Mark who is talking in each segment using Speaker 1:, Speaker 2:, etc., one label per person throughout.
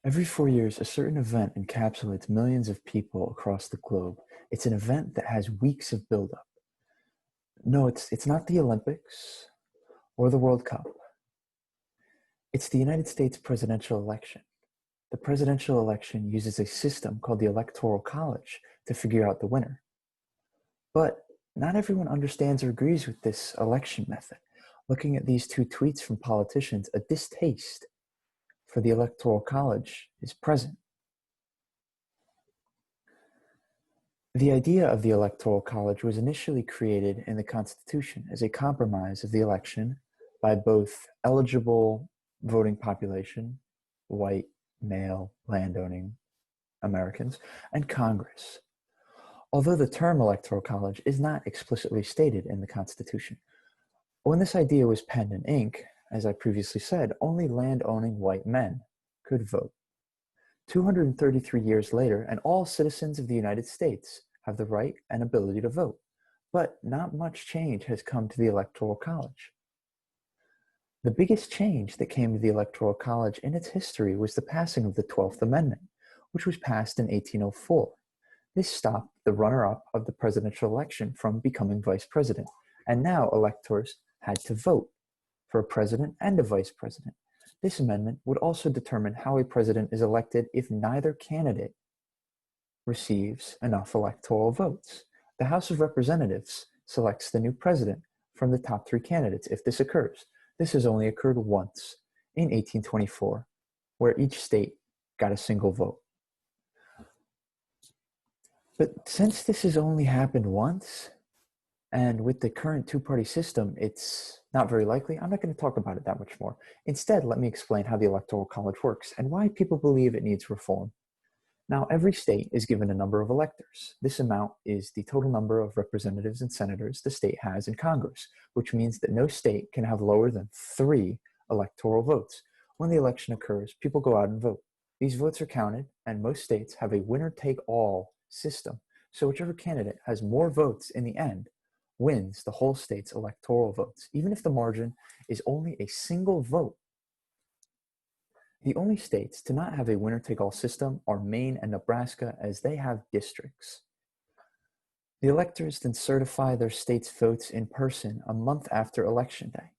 Speaker 1: Every 4 years, a certain event encapsulates millions of people across the globe. It's an event that has weeks of buildup. No, it's not the Olympics or the World Cup. It's the United States presidential election. The presidential election uses a system called the Electoral College to figure out the winner. But not everyone understands or agrees with this election method. Looking at these two tweets from politicians, a distaste for the Electoral College is present. The idea of the Electoral College was initially created in the Constitution as a compromise of the election by both eligible voting population, white, male, landowning Americans, and Congress. Although the term Electoral College is not explicitly stated in the Constitution, when this idea was penned in ink, as I previously said, only land-owning white men could vote. 233 years later, and all citizens of the United States have the right and ability to vote. But not much change has come to the Electoral College. The biggest change that came to the Electoral College in its history was the passing of the 12th Amendment, which was passed in 1804. This stopped the runner-up of the presidential election from becoming vice president, and now electors had to vote for a president and a vice president. This amendment would also determine how a president is elected if neither candidate receives enough electoral votes. The House of Representatives selects the new president from the top three candidates if this occurs. This has only occurred once in 1824, where each state got a single vote. But since this has only happened once, and with the current two-party system, it's not very likely, I'm not going to talk about it that much more. Instead, let me explain how the Electoral College works and why people believe it needs reform. Now, every state is given a number of electors. This amount is the total number of representatives and senators the state has in Congress, which means that no state can have lower than 3 electoral votes. When the election occurs, people go out and vote. These votes are counted, and most states have a winner-take-all system. So whichever candidate has more votes in the end wins the whole state's electoral votes, even if the margin is only a single vote. The only states to not have a winner-take-all system are Maine and Nebraska, as they have districts. The electors then certify their state's votes in person a month after Election Day.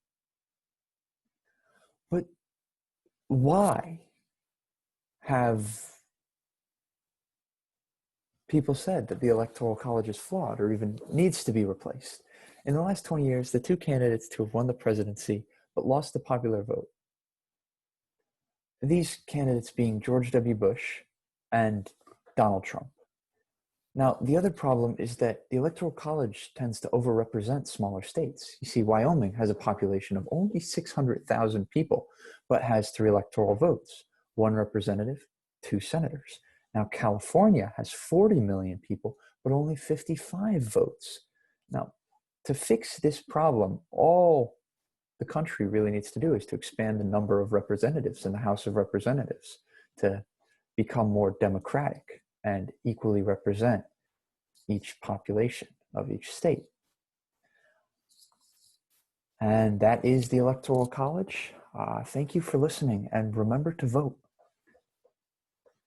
Speaker 1: But why have people said that the Electoral College is flawed or even needs to be replaced? In the last 20 years, the two candidates to have won the presidency but lost the popular vote, these candidates being George W. Bush and Donald Trump. Now, the other problem is that the Electoral College tends to overrepresent smaller states. You see, Wyoming has a population of only 600,000 people, but has 3 electoral votes, 1 representative, 2 senators. Now, California has 40 million people, but only 55 votes. Now, to fix this problem, all the country really needs to do is to expand the number of representatives in the House of Representatives to become more democratic and equally represent each population of each state. And that is the Electoral College. Thank you for listening, and remember to vote.